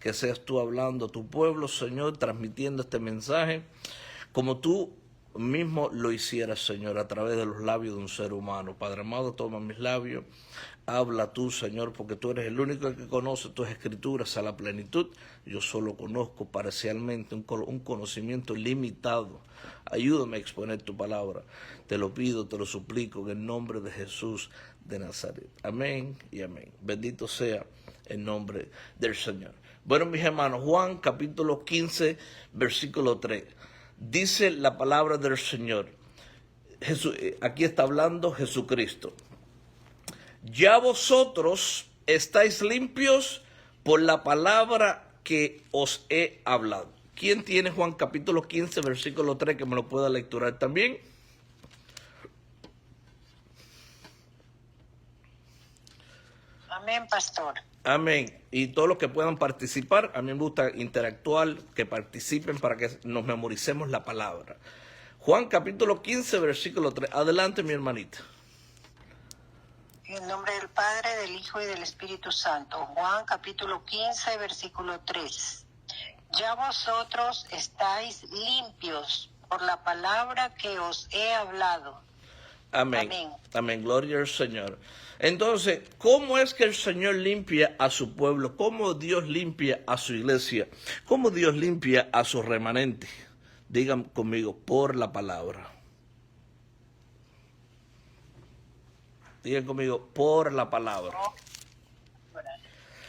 que seas tú hablando a tu pueblo, Señor, transmitiendo este mensaje, como tú mismo lo hicieras, Señor, a través de los labios de un ser humano. Padre amado, toma mis labios, habla tú, Señor, porque tú eres el único que conoce tus escrituras a la plenitud. Yo solo conozco parcialmente, un conocimiento limitado. Ayúdame a exponer tu palabra. Te lo pido, te lo suplico en el nombre de Jesús de Nazaret. Amén y amén. Bendito sea el nombre del Señor. Bueno, mis hermanos, Juan capítulo 15, versículo 3. Dice la palabra del Señor. Aquí está hablando Jesucristo. Ya vosotros estáis limpios por la palabra que os he hablado. ¿Quién tiene Juan capítulo 15, versículo 3 que me lo pueda lecturar también? Amén, pastor. Amén. Y todos los que puedan participar, a mí me gusta interactuar, que participen para que nos memoricemos la palabra. Juan capítulo 15, versículo 3. Adelante, mi hermanita. En el nombre del Padre, del Hijo y del Espíritu Santo. Juan capítulo 15, versículo 3. Ya vosotros estáis limpios por la palabra que os he hablado. Amén. Amén. Amén. Gloria al Señor. Entonces, ¿cómo es que el Señor limpia a su pueblo? ¿Cómo Dios limpia a su iglesia? ¿Cómo Dios limpia a su remanente? Digan conmigo, por la palabra. Digan conmigo, por la palabra.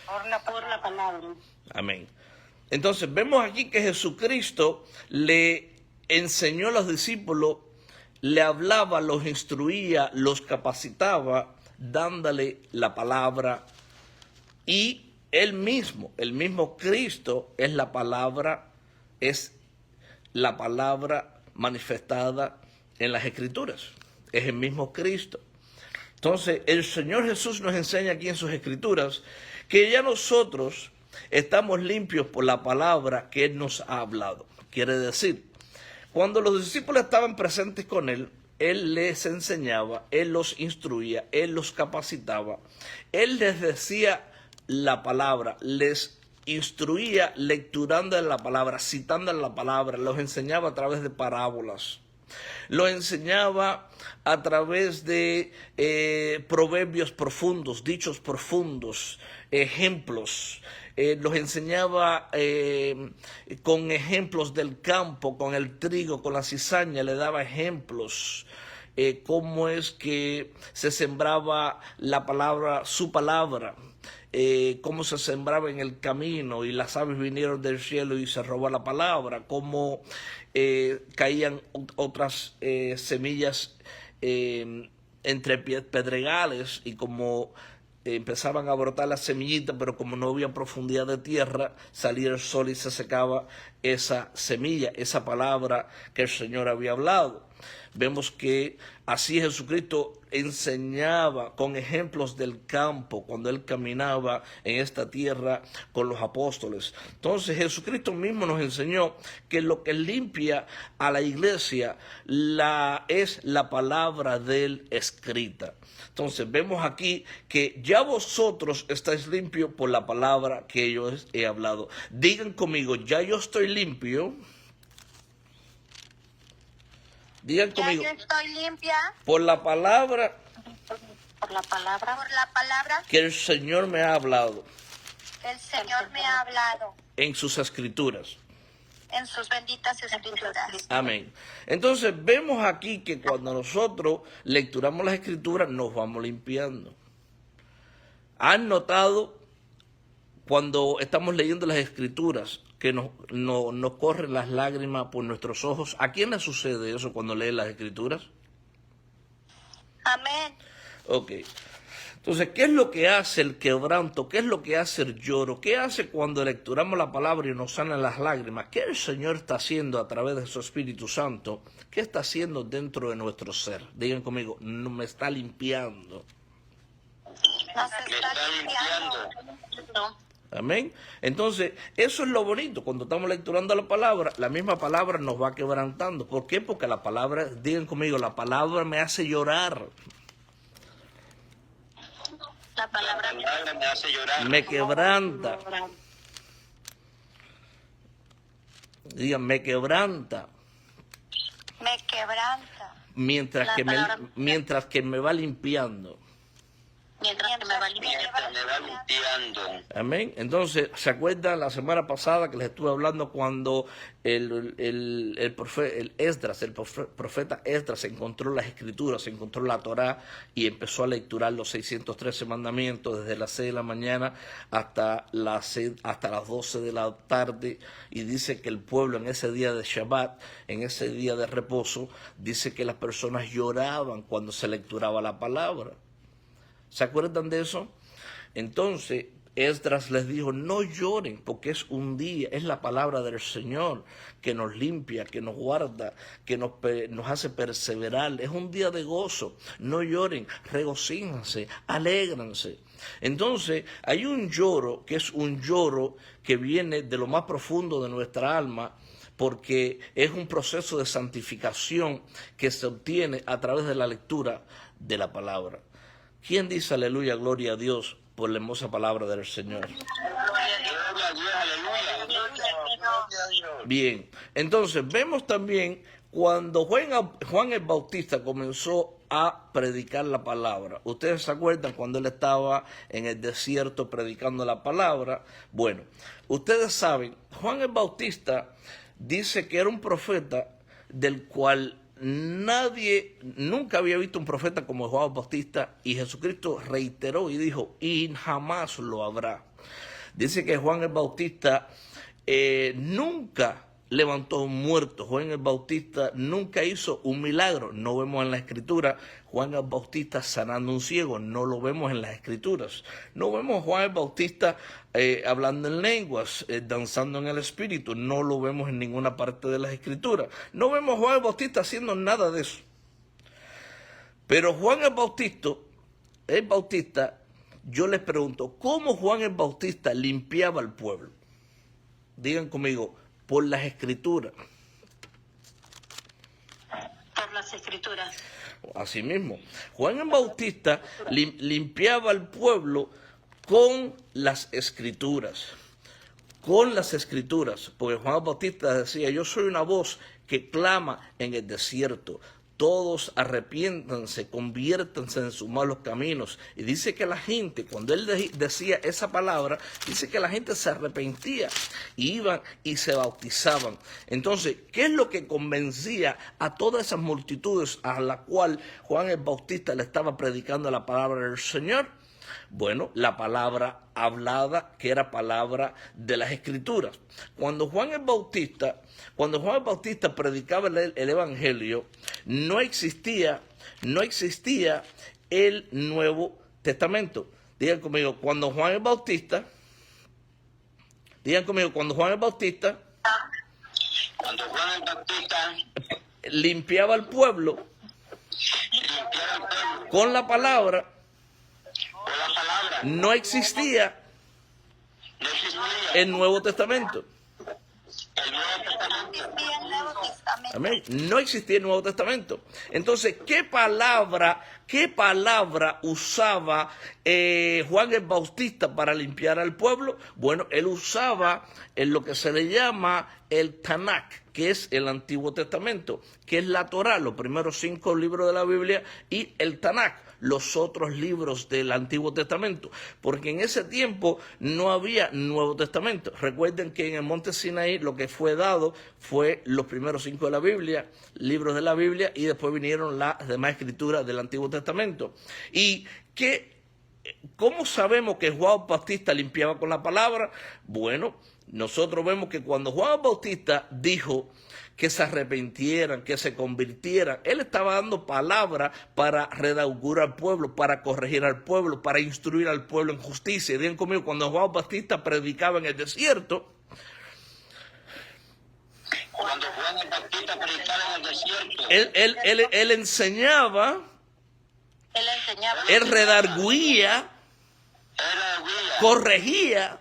Por la palabra. Amén. Entonces, vemos aquí que Jesucristo le enseñó a los discípulos, le hablaba, los instruía, los capacitaba, dándole la palabra. Y él mismo, el mismo Cristo, es la palabra manifestada en las Escrituras. Es el mismo Cristo. Entonces, el Señor Jesús nos enseña aquí en sus Escrituras que ya nosotros estamos limpios por la palabra que Él nos ha hablado. Quiere decir, cuando los discípulos estaban presentes con Él, Él les enseñaba, Él los instruía, Él los capacitaba, Él les decía la palabra, les instruía lecturando en la palabra, citando en la palabra, los enseñaba a través de parábolas. Lo enseñaba a través de proverbios profundos, dichos profundos, ejemplos. Los enseñaba con ejemplos del campo, con el trigo, con la cizaña, le daba ejemplos. Cómo es que se sembraba la palabra, su palabra, cómo se sembraba en el camino y las aves vinieron del cielo y se robó la palabra, cómo caían otras semillas entre pedregales y como empezaban a brotar las semillitas, pero como no había profundidad de tierra, salía el sol y se secaba esa semilla, esa palabra que el Señor había hablado. Vemos que así Jesucristo enseñaba con ejemplos del campo cuando Él caminaba en esta tierra con los apóstoles. Entonces Jesucristo mismo nos enseñó que lo que limpia a la iglesia es la palabra de Él escrita. Entonces vemos aquí que ya vosotros estáis limpios por la palabra que yo he hablado. Digan conmigo, ya yo estoy limpio. Digan conmigo. Ya yo estoy limpia Por la palabra. Por la palabra. por la palabra Que el Señor me ha hablado. que el Señor me ha hablado En sus escrituras. en sus benditas escrituras. Amén. Entonces vemos aquí que cuando nosotros lecturamos las escrituras nos vamos limpiando. ¿Han notado cuando estamos leyendo las escrituras que nos corren las lágrimas por nuestros ojos? ¿A quién le sucede eso cuando lee las escrituras? Amén. Ok. Entonces, ¿qué es lo que hace el quebranto? ¿Qué es lo que hace el lloro? ¿Qué hace cuando lecturamos la palabra y nos salen las lágrimas? ¿Qué el Señor está haciendo a través de su Espíritu Santo? ¿Qué está haciendo dentro de nuestro ser? Digan conmigo, no me está limpiando. Nos está limpiando. Amén. Entonces, eso es lo bonito. Cuando estamos lecturando la misma palabra nos va quebrantando. ¿Por qué? Porque la palabra, digan conmigo, la palabra me hace llorar. La palabra me hace llorar. Me quebranta. Digan, me quebranta. Me quebranta. Mientras La que, palabra- mientras que me va limpiando. Mientras que me va Mientras me va limpiando. Amén. Entonces, ¿se acuerdan la semana pasada que les estuve hablando cuando el profeta Esdras encontró las escrituras, encontró la Torá y empezó a lecturar los 613 mandamientos desde las 6 de la mañana hasta las 12 de la tarde? Y dice que el pueblo en ese día de Shabbat, en ese día de reposo, dice que las personas lloraban cuando se lecturaba la palabra. ¿Se acuerdan de eso? Entonces, Esdras les dijo, no lloren, porque es un día, es la palabra del Señor que nos limpia, que nos guarda, que nos hace perseverar. Es un día de gozo. No lloren, regocíjense, alégranse. Entonces, hay un lloro que es un lloro que viene de lo más profundo de nuestra alma, porque es un proceso de santificación que se obtiene a través de la lectura de la palabra. ¿Quién dice aleluya, gloria a Dios por la hermosa palabra del Señor? Gloria a Dios, aleluya. Gloria a Dios. Bien, entonces vemos también cuando Juan el Bautista comenzó a predicar la palabra. ¿Ustedes se acuerdan cuando él estaba en el desierto predicando la palabra? Bueno, ustedes saben, Juan el Bautista dice que era un profeta del cual nadie nunca había visto un profeta como Juan Bautista, y Jesucristo reiteró y dijo, y jamás lo habrá. Dice que Juan el Bautista nunca levantó a un muerto. Juan el Bautista nunca hizo un milagro. No vemos en la Escritura Juan el Bautista sanando a un ciego. No lo vemos en las Escrituras. No vemos a Juan el Bautista hablando en lenguas, danzando en el Espíritu. No lo vemos en ninguna parte de las Escrituras. No vemos a Juan el Bautista haciendo nada de eso. Pero Juan el Bautista, yo les pregunto, ¿cómo Juan el Bautista limpiaba al pueblo? Digan conmigo, por las Escrituras. Por las Escrituras. Así mismo, Juan el Bautista limpiaba al pueblo con las Escrituras. Con las Escrituras, porque Juan el Bautista decía, yo soy una voz que clama en el desierto. Todos arrepiéntanse, conviértanse en sus malos caminos. Y dice que la gente, cuando él decía esa palabra, dice que la gente se arrepentía, y iban y se bautizaban. Entonces, ¿qué es lo que convencía a todas esas multitudes a la cual Juan el Bautista le estaba predicando la palabra del Señor? Bueno, la palabra hablada, que era palabra de las Escrituras. Cuando Juan el Bautista predicaba el Evangelio, no existía el Nuevo Testamento. Digan conmigo, cuando Juan el Bautista limpiaba al pueblo con la palabra, no existía el Nuevo Testamento. existía el Nuevo Testamento. Amén. No existía el Nuevo Testamento. Entonces, ¿qué palabra usaba Juan el Bautista para limpiar al pueblo? Bueno, él usaba en lo que se le llama el Tanakh, que es el Antiguo Testamento, que es la Torá, los primeros 5 libros de la Biblia, y el Tanakh, los otros libros del Antiguo Testamento, porque en ese tiempo no había Nuevo Testamento. Recuerden que en el monte Sinaí lo que fue dado fue los primeros 5 de la Biblia, libros de la Biblia, y después vinieron las demás escrituras del Antiguo Testamento. ¿Y cómo sabemos que Juan Bautista limpiaba con la palabra? Bueno, nosotros vemos que cuando Juan Bautista dijo que se arrepintieran, que se convirtieran, él estaba dando palabra para redarguir al pueblo, para corregir al pueblo, para instruir al pueblo en justicia. Y digan conmigo, cuando Juan Bautista predicaba en el desierto, él enseñaba, él redarguía, corregía,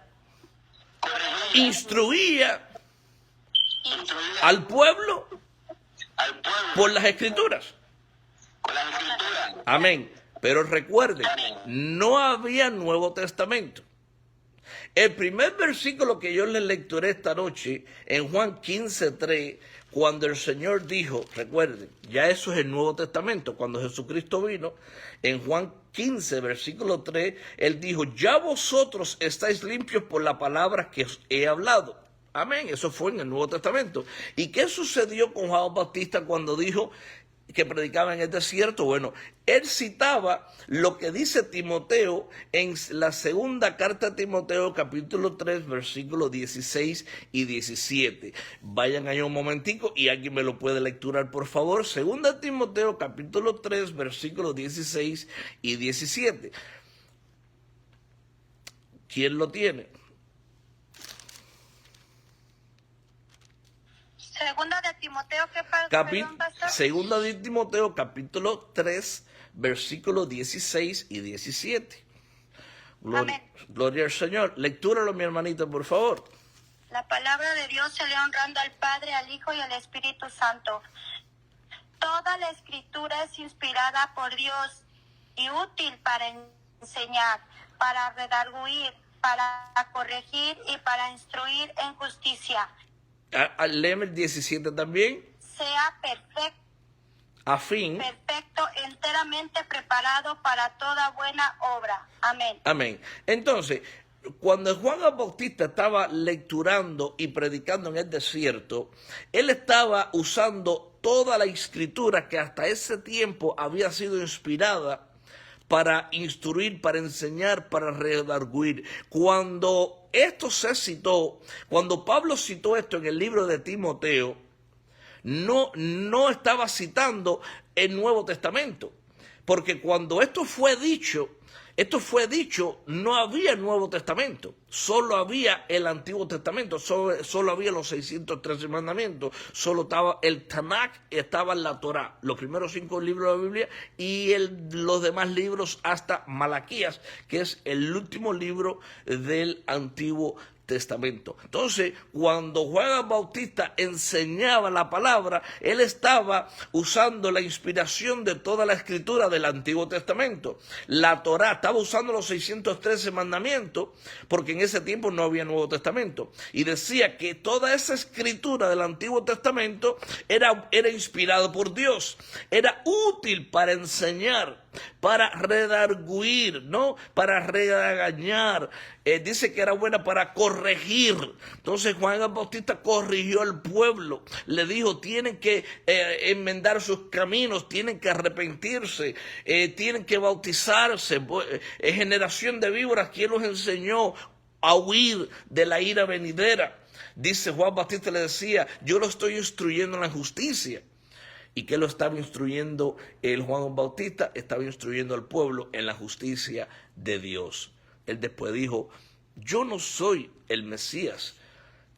instruía al pueblo por las Escrituras. Amén. Pero recuerden, no había Nuevo Testamento. El primer versículo que yo les lecturé esta noche, en Juan 15:3, cuando el Señor dijo, recuerden, ya eso es el Nuevo Testamento, cuando Jesucristo vino, en Juan 15, versículo 3, Él dijo, ya vosotros estáis limpios por la palabra que os he hablado. Amén, eso fue en el Nuevo Testamento. ¿Y qué sucedió con Juan Bautista cuando dijo que predicaba en el desierto? Bueno, él citaba lo que dice Timoteo en la segunda carta de Timoteo, capítulo 3, versículos 16 y 17. Vayan ahí un momentico y alguien me lo puede lecturar, por favor. Segunda Timoteo, capítulo 3, versículos 16 y 17. ¿Quién lo tiene? Segunda de Timoteo, ¿qué perdón, pastor? Segunda de Timoteo, capítulo 3, versículos 16 y 17. Gloria al Señor. Lectúralo, mi hermanita, por favor. La palabra de Dios se le honrando al Padre, al Hijo y al Espíritu Santo. Toda la Escritura es inspirada por Dios y útil para enseñar, para redarguir, para corregir y para instruir en justicia. Léeme el 17 también. Sea perfecto. A fin. Perfecto, enteramente preparado para toda buena obra. Amén. Amén. Entonces, cuando Juan el Bautista estaba lecturando y predicando en el desierto, él estaba usando toda la escritura que hasta ese tiempo había sido inspirada para instruir, para enseñar, para redarguir. Cuando esto se citó, cuando Pablo citó esto en el libro de Timoteo, no estaba citando el Nuevo Testamento, porque cuando esto fue dicho, no había Nuevo Testamento, solo había el Antiguo Testamento, solo había los 613 mandamientos, solo estaba el Tanakh, estaba la Torá, los primeros 5 libros de la Biblia y los demás libros hasta Malaquías, que es el último libro del Antiguo Testamento. Entonces, cuando Juan el Bautista enseñaba la palabra, él estaba usando la inspiración de toda la escritura del Antiguo Testamento. La Torá, estaba usando los 613 mandamientos, porque en ese tiempo no había Nuevo Testamento. Y decía que toda esa escritura del Antiguo Testamento era inspirada por Dios, era útil para enseñar, para redarguir, ¿no? Para regañar. Dice que era buena para corregir. Entonces Juan el Bautista corrigió al pueblo. Le dijo, tienen que enmendar sus caminos, tienen que arrepentirse, tienen que bautizarse. Generación de víboras, ¿quién los enseñó a huir de la ira venidera? Dice Juan Bautista, le decía, yo lo estoy instruyendo en la justicia. ¿Y qué lo estaba instruyendo el Juan Bautista? Estaba instruyendo al pueblo en la justicia de Dios. Él después dijo, yo no soy el Mesías,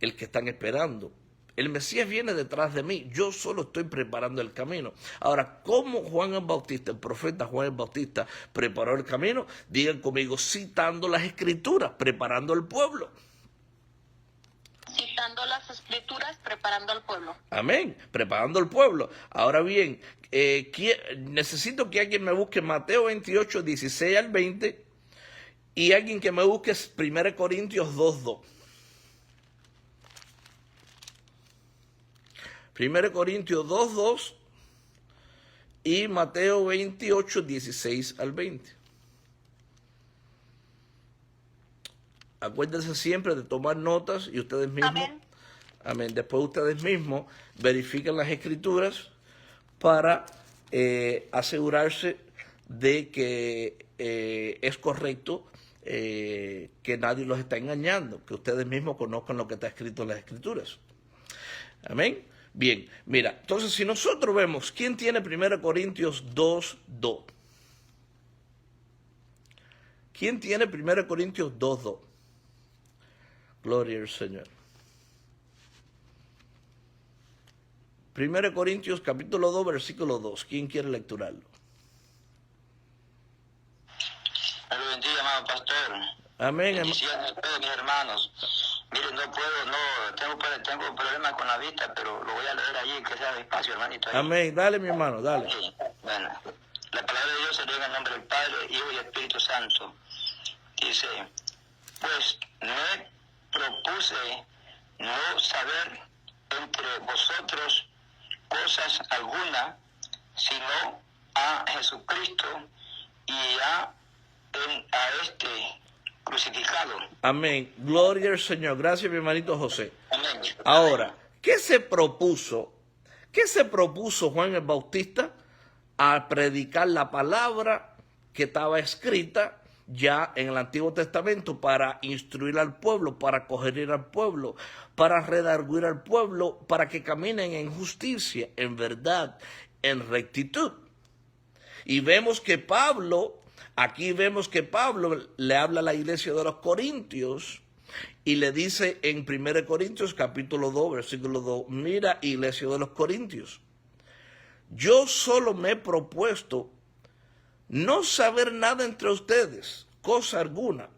el que están esperando. El Mesías viene detrás de mí, yo solo estoy preparando el camino. Ahora, ¿cómo Juan el Bautista, el profeta Juan el Bautista, preparó el camino? Digan conmigo, citando las Escrituras, preparando al pueblo. Citando las Escrituras, preparando al pueblo. Amén, preparando al pueblo. Ahora bien, necesito que alguien me busque Mateo 28, 16 al 20 y alguien que me busque 1 Corintios 2:2. 1 Corintios 2:2 y Mateo 28, 16 al 20. Acuérdense siempre de tomar notas y ustedes mismos. Amén. Amén. Después ustedes mismos verifican las escrituras para asegurarse de que es correcto, que nadie los está engañando, que ustedes mismos conozcan lo que está escrito en las escrituras. Amén. Bien, mira, entonces si nosotros vemos, ¿quién tiene 1 Corintios 2:2? ¿Quién tiene 1 Corintios 2:2? Gloria al Señor. 1 Corintios capítulo 2, versículo 2. ¿Quién quiere lecturarlo? Me lo bendiga, amado pastor. Amén. Bendiciones a todos mis hermanos. Miren, tengo problemas con la vista, pero lo voy a leer allí, que sea despacio, hermanito. Ahí. Amén. Dale, mi hermano, dale. Sí. Bueno, la palabra de Dios se lee en el nombre del Padre, Hijo y Espíritu Santo. Dice, pues me propuse no saber entre vosotros cosas alguna, sino a Jesucristo y a este crucificado. Amén. Gloria al Señor. Gracias, mi hermanito José. Amén. Ahora, ¿qué se propuso? ¿Qué se propuso Juan el Bautista al predicar la palabra que estaba escrita ya en el Antiguo Testamento para instruir al pueblo, para corregir al pueblo, para redarguir al pueblo, para que caminen en justicia, en verdad, en rectitud? Y vemos que Pablo, aquí vemos que Pablo le habla a la iglesia de los Corintios y le dice en 1 Corintios capítulo 2, versículo 2, mira, iglesia de los Corintios, yo solo me he propuesto no saber nada entre ustedes, cosa alguna,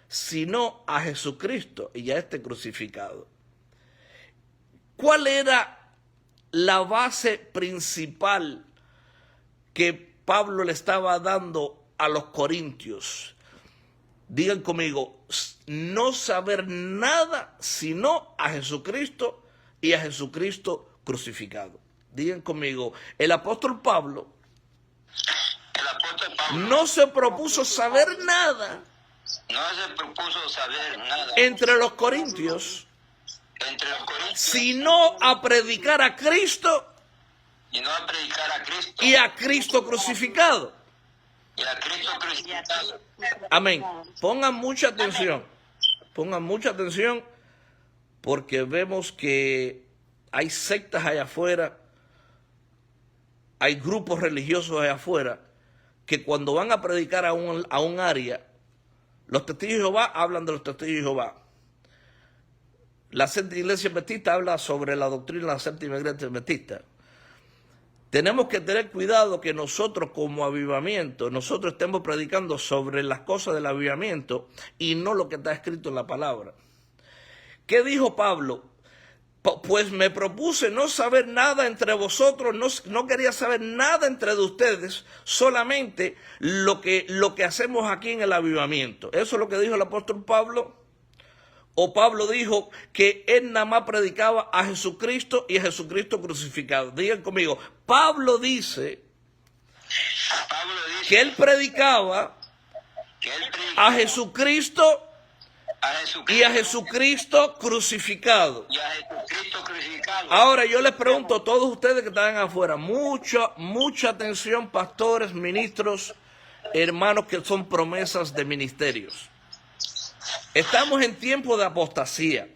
sino a Jesucristo y a este crucificado. ¿Cuál era la base principal que Pablo le estaba dando a los corintios? Digan conmigo, no saber nada sino a Jesucristo y a Jesucristo crucificado. Digan conmigo, el apóstol Pablo no se propuso saber nada entre los corintios, sino a predicar a Cristo y a Cristo crucificado. Amén. Pongan mucha atención. Pongan mucha atención porque vemos que hay sectas allá afuera, hay grupos religiosos allá afuera que cuando van a predicar a un área, los testigos de Jehová hablan de los testigos de Jehová. La Santa Iglesia Adventista habla sobre la doctrina de la Séptima Iglesia Adventista. Tenemos que tener cuidado que nosotros como avivamiento, nosotros estemos predicando sobre las cosas del avivamiento y no lo que está escrito en la palabra. ¿Qué dijo Pablo? Pues me propuse no saber nada entre vosotros, no quería saber nada entre de ustedes, solamente lo que hacemos aquí en el avivamiento. ¿Eso es lo que dijo el apóstol Pablo? ¿O Pablo dijo que él nada más predicaba a Jesucristo y a Jesucristo crucificado? Digan conmigo, Pablo dice que él predicaba a Jesucristo y a Jesucristo crucificado. Ahora yo les pregunto a todos ustedes que están afuera, mucha atención, pastores, ministros, hermanos que son promesas de ministerios. Estamos en tiempo de apostasía.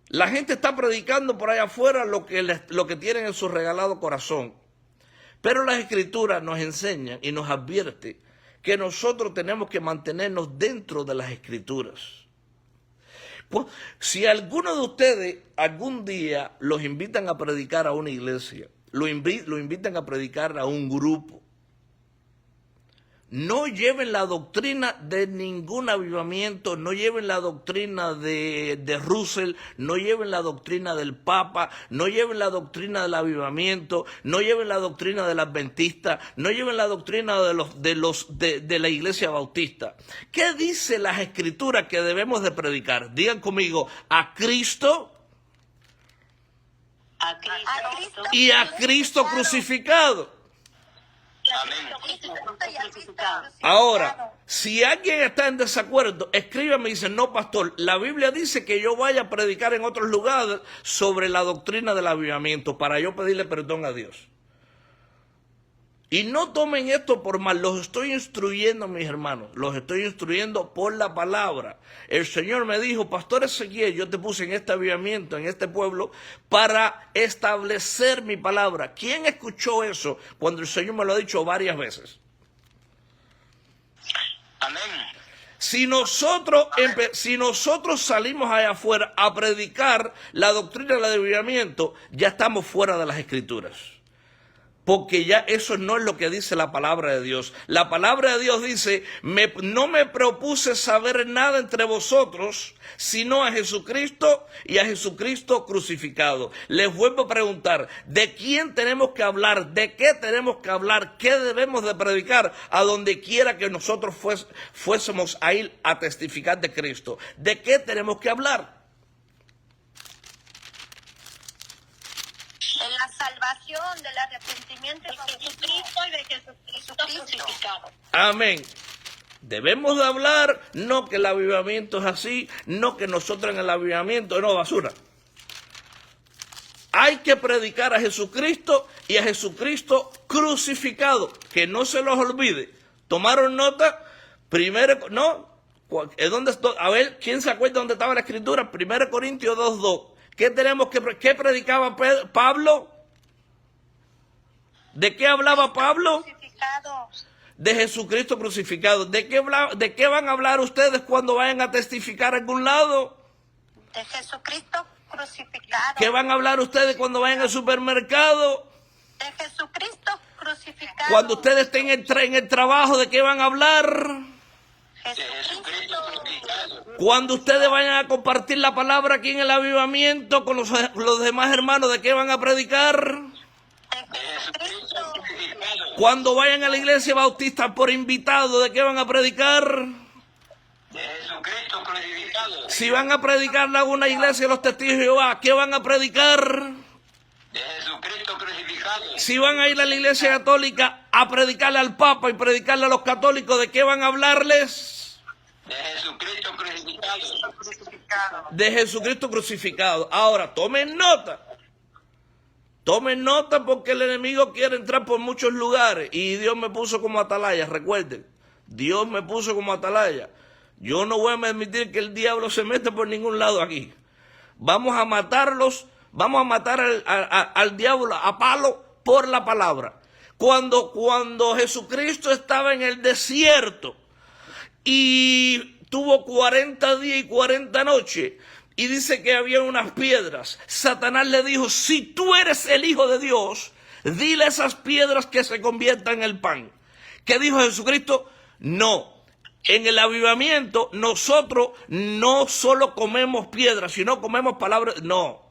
La gente está predicando por allá afuera lo que tienen en su regalado corazón. Pero las Escrituras nos enseñan y nos advierte que nosotros tenemos que mantenernos dentro de las Escrituras. Pues, si alguno de ustedes algún día los invitan a predicar a una iglesia, lo invitan a predicar a un grupo, no lleven la doctrina de ningún avivamiento, no lleven la doctrina de Russell, no lleven la doctrina del Papa, no lleven la doctrina del avivamiento, no lleven la doctrina del adventista, no lleven la doctrina de la iglesia bautista. ¿Qué dice las Escrituras que debemos de predicar? Digan conmigo, a Cristo y a Cristo crucificado. Ahora, si alguien está en desacuerdo, escríbame y dice, no, pastor, la Biblia dice que yo vaya a predicar en otros lugares sobre la doctrina del avivamiento para yo pedirle perdón a Dios. Y no tomen esto por mal, los estoy instruyendo, mis hermanos, los estoy instruyendo por la palabra. El Señor me dijo, pastor Ezequiel, yo te puse en este avivamiento, en este pueblo, para establecer mi palabra. ¿Quién escuchó eso cuando el Señor me lo ha dicho varias veces? Amén. Si nosotros salimos allá afuera a predicar la doctrina del avivamiento, ya estamos fuera de las Escrituras. porque ya eso no es lo que dice la palabra de Dios. La palabra de Dios dice, no me propuse saber nada entre vosotros, sino a Jesucristo y a Jesucristo crucificado. Les vuelvo a preguntar, ¿de quién tenemos que hablar? ¿De qué tenemos que hablar? ¿Qué debemos de predicar a donde quiera que nosotros fuésemos a ir a testificar de Cristo? ¿De qué tenemos que hablar? De la salvación, del arrepentimiento de Jesucristo y de Jesucristo crucificado. Amén. Debemos de hablar, no que el avivamiento es así, no que nosotros en el avivamiento, no, basura. Hay que predicar a Jesucristo y a Jesucristo crucificado, que no se los olvide. ¿Tomaron nota? Primero, no, ¿dónde estoy? A ver, ¿quién se acuerda dónde estaba la escritura? 1 Corintios 2:2. ¿Qué predicaba Pablo? ¿De qué hablaba Pablo? Crucificado. De Jesucristo crucificado. ¿De qué van a hablar ustedes cuando vayan a testificar a algún lado? De Jesucristo crucificado. ¿Qué van a hablar ustedes cuando vayan al supermercado? De Jesucristo crucificado. Cuando ustedes estén en el trabajo, ¿de qué van a hablar? Jesucristo crucificado. Cuando ustedes vayan a compartir la palabra aquí en el avivamiento con los demás hermanos, ¿de qué van a predicar? De Jesucristo crucificado. Cuando vayan a la iglesia bautista por invitado, ¿de qué van a predicar? De Jesucristo crucificado. Si van a predicar a una iglesia de los testigos de Jehová, ¿qué van a predicar? De Jesucristo crucificado. Si van a ir a la iglesia católica a predicarle al Papa y predicarle a los católicos, ¿de qué van a hablarles? De Jesucristo crucificado. De Jesucristo crucificado. Ahora, tomen nota. Tomen nota porque el enemigo quiere entrar por muchos lugares y Dios me puso como atalaya, recuerden. Dios me puso como atalaya. Yo no voy a permitir que el diablo se meta por ningún lado aquí. Vamos a matarlos, vamos a matar al diablo a palo por la palabra. Cuando Jesucristo estaba en el desierto y tuvo 40 días y 40 noches, y dice que había unas piedras, Satanás le dijo, si tú eres el Hijo de Dios, dile a esas piedras que se conviertan en el pan. ¿Qué dijo Jesucristo? No. En el avivamiento nosotros no solo comemos piedras, sino comemos palabras. No.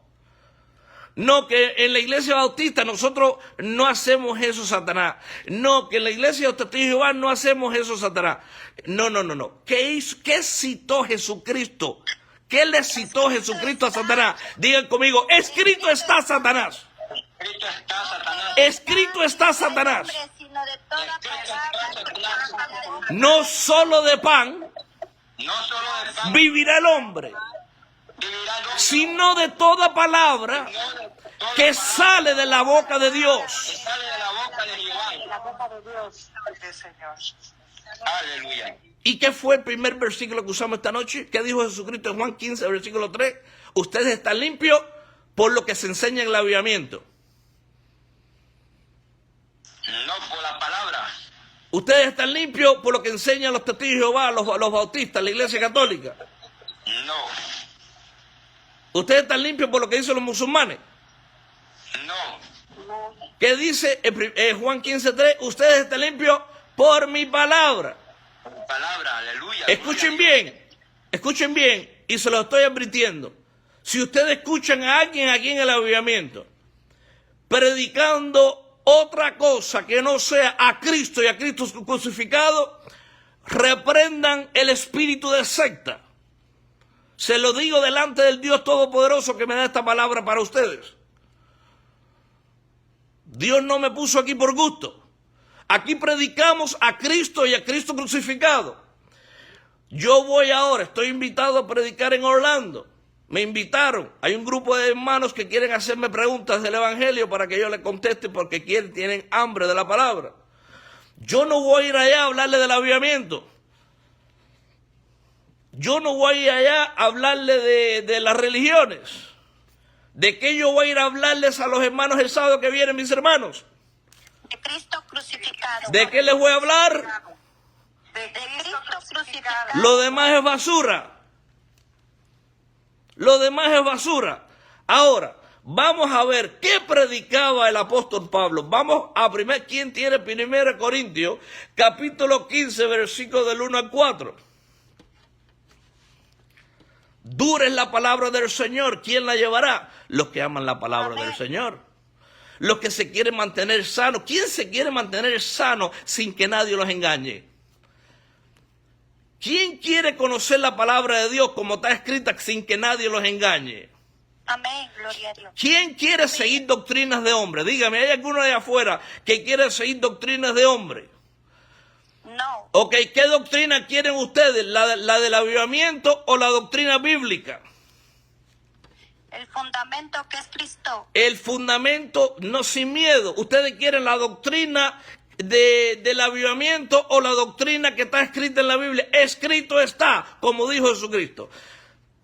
No, que en la iglesia bautista nosotros no hacemos eso, Satanás. No, que en la iglesia de los testigos de Jehová no hacemos eso, Satanás. No. ¿Qué citó Jesucristo? ¿Qué le citó Jesucristo a Satanás? Digan conmigo, escrito está, Satanás. Escrito está, Satanás. Escrito está, Satanás. Sino de toda palabra. No solo de pan No solo de pan vivirá el hombre, vivirá el hombre, sino de toda palabra sino de toda que palabra sale de la boca de que Dios. sale de la boca de Jehová. La boca de Dios. Señor. Aleluya. ¿Y qué fue el primer versículo que usamos esta noche? ¿Qué dijo Jesucristo en Juan 15, versículo 3? Ustedes están limpios por lo que se enseña en el avivamiento. No por la palabra. Ustedes están limpios por lo que enseñan los testigos de Jehová, los bautistas, la iglesia católica. No. Ustedes están limpios por lo que dicen los musulmanes. No. ¿Qué dice Juan 15:3? Ustedes están limpios por mi palabra. Palabra, aleluya. Escuchen bien, y se lo estoy advirtiendo. Si ustedes escuchan a alguien aquí en el avivamiento predicando otra cosa que no sea a Cristo y a Cristo crucificado, reprendan el espíritu de secta. Se lo digo delante del Dios Todopoderoso que me da esta palabra para ustedes. Dios no me puso aquí por gusto. Aquí predicamos a Cristo y a Cristo crucificado. Yo voy ahora, estoy invitado a predicar en Orlando. Me invitaron. Hay un grupo de hermanos que quieren hacerme preguntas del Evangelio para que yo les conteste porque tienen hambre de la palabra. Yo no voy a ir allá a hablarle del avivamiento. Yo no voy a ir allá a hablarle de las religiones. ¿De qué yo voy a ir a hablarles a los hermanos el sábado que viene, mis hermanos? De Cristo crucificado. ¿De qué les voy a hablar? De Cristo crucificado. Lo demás es basura. Lo demás es basura. Ahora, Vamos a ver qué predicaba el apóstol Pablo. Vamos a primer, ¿quién tiene 1 Corintios, capítulo 15, versículos del 1 al 4? Dura es la palabra del Señor. ¿Quién la llevará? Los que aman la palabra del Señor. Los que se quieren mantener sanos. ¿Quién se quiere mantener sano sin que nadie los engañe? ¿Quién quiere conocer la palabra de Dios como está escrita sin que nadie los engañe? Amén, gloria a Dios. ¿Quién quiere seguir doctrinas de hombre? Dígame, ¿hay alguno de afuera que quiere seguir doctrinas de hombre? No, Ok, ¿qué doctrina quieren ustedes? ¿La del avivamiento o la doctrina bíblica? el fundamento que es Cristo. El fundamento, no sin miedo. ¿Ustedes quieren la doctrina del avivamiento o la doctrina que está escrita en la Biblia? Escrito está, como dijo Jesucristo.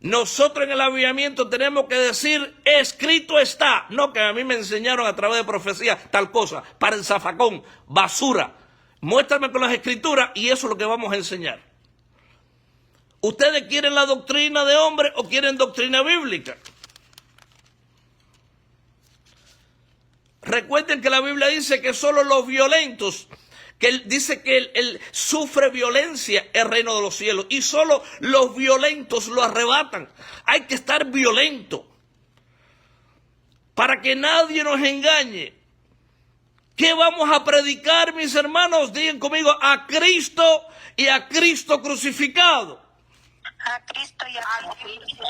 Nosotros en el avivamiento tenemos que decir, escrito está. No que a mí me enseñaron a través de profecía tal cosa, para el zafacón, basura. Muéstrame con las escrituras y eso es lo que vamos a enseñar. ¿Ustedes quieren la doctrina de hombre o quieren doctrina bíblica? Recuerden que la Biblia dice que solo los violentos, que él dice que él sufre violencia el reino de los cielos y solo los violentos lo arrebatan. Hay que estar violento para que nadie nos engañe. ¿Qué vamos a predicar, mis hermanos? Digan conmigo, a Cristo y a Cristo crucificado. A Cristo y a Cristo.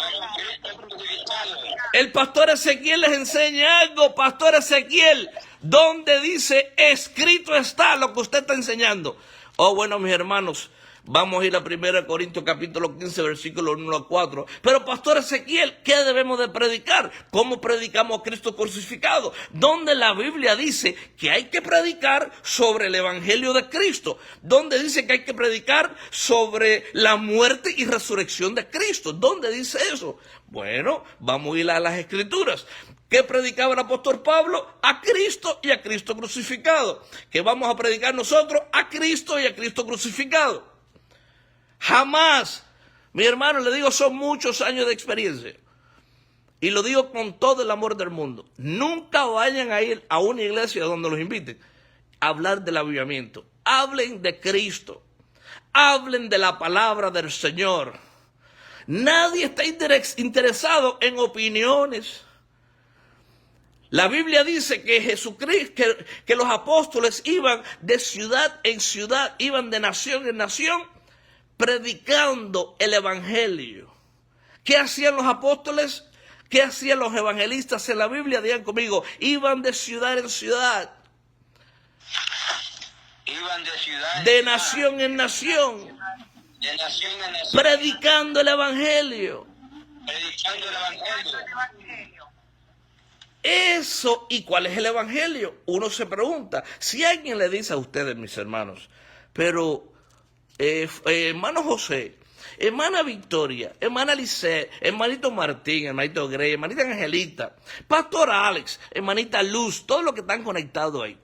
El pastor Ezequiel les enseña algo, pastor Ezequiel, donde dice, escrito está lo que usted está enseñando. Oh, bueno, mis hermanos, vamos a ir a 1 Corintios capítulo 15, versículos 1 a 4. Pero pastor Ezequiel, ¿qué debemos de predicar? ¿Cómo predicamos a Cristo crucificado? Donde la Biblia dice que hay que predicar sobre el evangelio de Cristo. Donde dice que hay que predicar sobre la muerte y resurrección de Cristo. ¿Dónde dice eso? Bueno, vamos a ir a las escrituras. ¿Qué predicaba el apóstol Pablo? A Cristo y a Cristo crucificado. ¿Qué vamos a predicar nosotros? A Cristo y a Cristo crucificado. Jamás, mi hermano, le digo, son muchos años de experiencia. Y lo digo con todo el amor del mundo. Nunca vayan a ir a una iglesia donde los inviten a hablar del avivamiento. Hablen de Cristo. Hablen de la palabra del Señor. Nadie está interesado en opiniones. La Biblia dice que Jesucristo, que los apóstoles iban de ciudad en ciudad, iban de nación en nación, predicando el evangelio. ¿Qué hacían los apóstoles? ¿Qué hacían los evangelistas en la Biblia? Digan conmigo, iban de ciudad en ciudad. Iban de ciudad de nación en nación. De nación en nación. Predicando el evangelio. Predicando el evangelio. Eso, ¿y cuál es el evangelio? Uno se pregunta. Si alguien le dice a ustedes, mis hermanos, pero hermano José, hermana Victoria, hermana Lisset, hermanito Martín, hermanito Grey, hermanita Angelita, pastor Alex, hermanita Luz, todos los que están conectados ahí,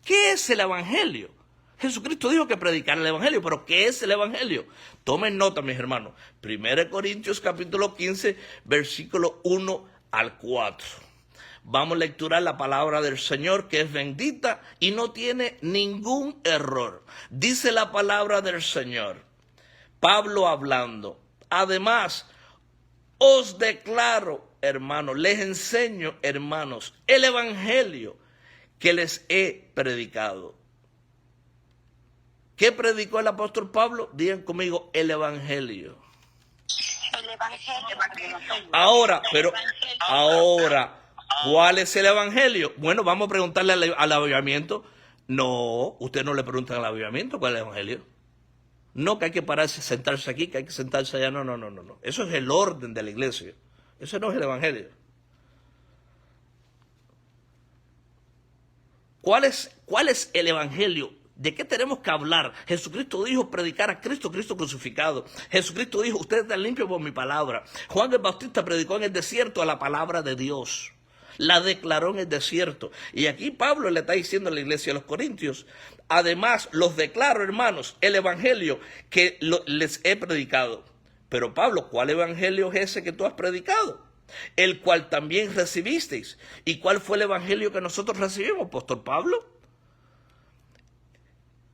¿qué es el evangelio? Jesucristo dijo que predicar el evangelio, pero ¿qué es el evangelio? Tomen nota, mis hermanos. 1 Corintios capítulo 15, versículo 1 al 4. Vamos a lecturar la palabra del Señor, que es bendita y no tiene ningún error. Dice la palabra del Señor, Pablo hablando. Además, os declaro, hermanos, les enseño, hermanos, el evangelio que les he predicado. ¿Qué predicó el apóstol Pablo? Digan conmigo, el evangelio. El evangelio. Ahora, ¿cuál es el evangelio? Bueno, vamos a preguntarle al avivamiento. No, usted no le preguntan al avivamiento cuál es el evangelio. No, que hay que pararse, sentarse aquí, que hay que sentarse allá. No. Eso es el orden de la iglesia. Eso no es el evangelio. ¿Cuál es el evangelio? ¿De qué tenemos que hablar? Jesucristo dijo predicar a Cristo, Cristo crucificado. Jesucristo dijo, ustedes están limpios por mi palabra. Juan el Bautista predicó en el desierto a la palabra de Dios. La declaró en el desierto. Y aquí Pablo le está diciendo a la iglesia de los Corintios, además los declaro, hermanos, el evangelio que les he predicado. Pero Pablo, ¿cuál evangelio es ese que tú has predicado? el cual también recibisteis. ¿Y cuál fue el evangelio que nosotros recibimos, apóstol Pablo?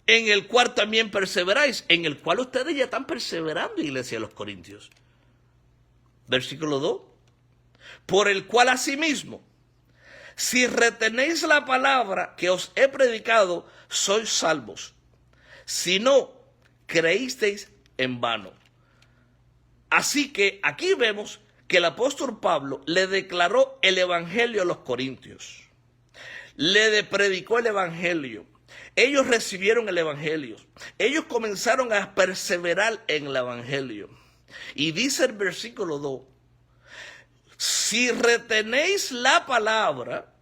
En el cual también perseveráis, en el cual ustedes ya están perseverando, iglesia de los Corintios. Versículo 2. Por el cual asimismo, si retenéis la palabra que os he predicado, sois salvos. Si no, creísteis en vano. Así que aquí vemos que el apóstol Pablo le declaró el evangelio a los corintios. Le predicó el evangelio. Ellos recibieron el evangelio. Ellos comenzaron a perseverar en el evangelio. Y dice el versículo 2, si retenéis la palabra,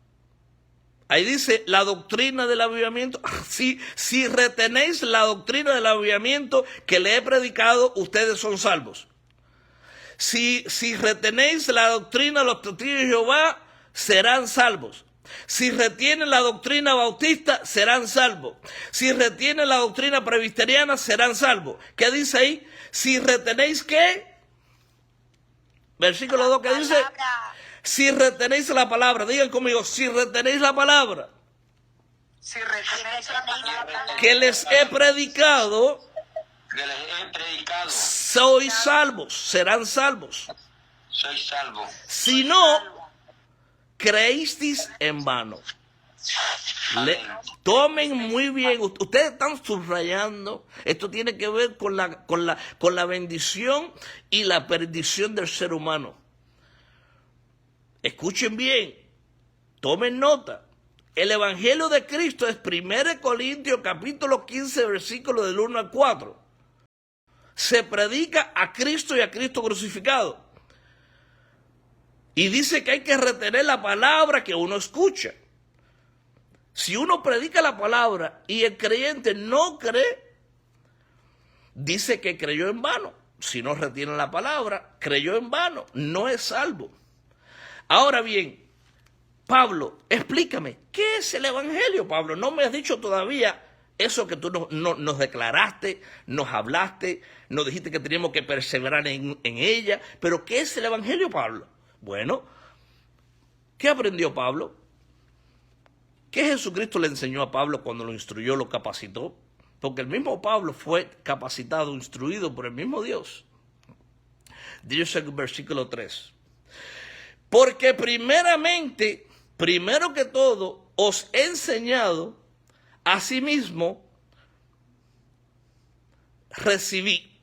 ahí dice la doctrina del avivamiento, si retenéis la doctrina del avivamiento que le he predicado, ustedes son salvos. Si retenéis la doctrina de los testigos de Jehová, serán salvos. Si retienen la doctrina bautista, serán salvos. Si retienen la doctrina presbiteriana, serán salvos. ¿Qué dice ahí? Si retenéis, ¿qué? Versículo 2, ¿qué dice? Si retenéis la palabra. Digan conmigo, si retenéis la palabra. Si retenéis la palabra Que les he predicado, sois salvos, serán salvos. Soy salvo. Si no, creísteis en vano. Tomen muy bien, ustedes están subrayando, esto tiene que ver con la bendición y la perdición del ser humano. Escuchen bien, tomen nota. El evangelio de Cristo es 1 Corintios capítulo 15, versículo del 1 al 4. Se predica a Cristo y a Cristo crucificado. Y dice que hay que retener la palabra que uno escucha. Si uno predica la palabra y el creyente no cree, dice que creyó en vano. Si no retiene la palabra, creyó en vano, no es salvo. Ahora bien, Pablo, explícame, ¿qué es el evangelio, Pablo? No me has dicho todavía eso que tú nos declaraste, nos hablaste, nos dijiste que teníamos que perseverar en ella, pero ¿qué es el evangelio, Pablo? Bueno, ¿qué aprendió Pablo? ¿Qué Jesucristo le enseñó a Pablo cuando lo instruyó, lo capacitó? Porque el mismo Pablo fue capacitado, instruido por el mismo Dios. Dice en el versículo 3. Porque primeramente, primero que todo, os he enseñado, asimismo, recibí.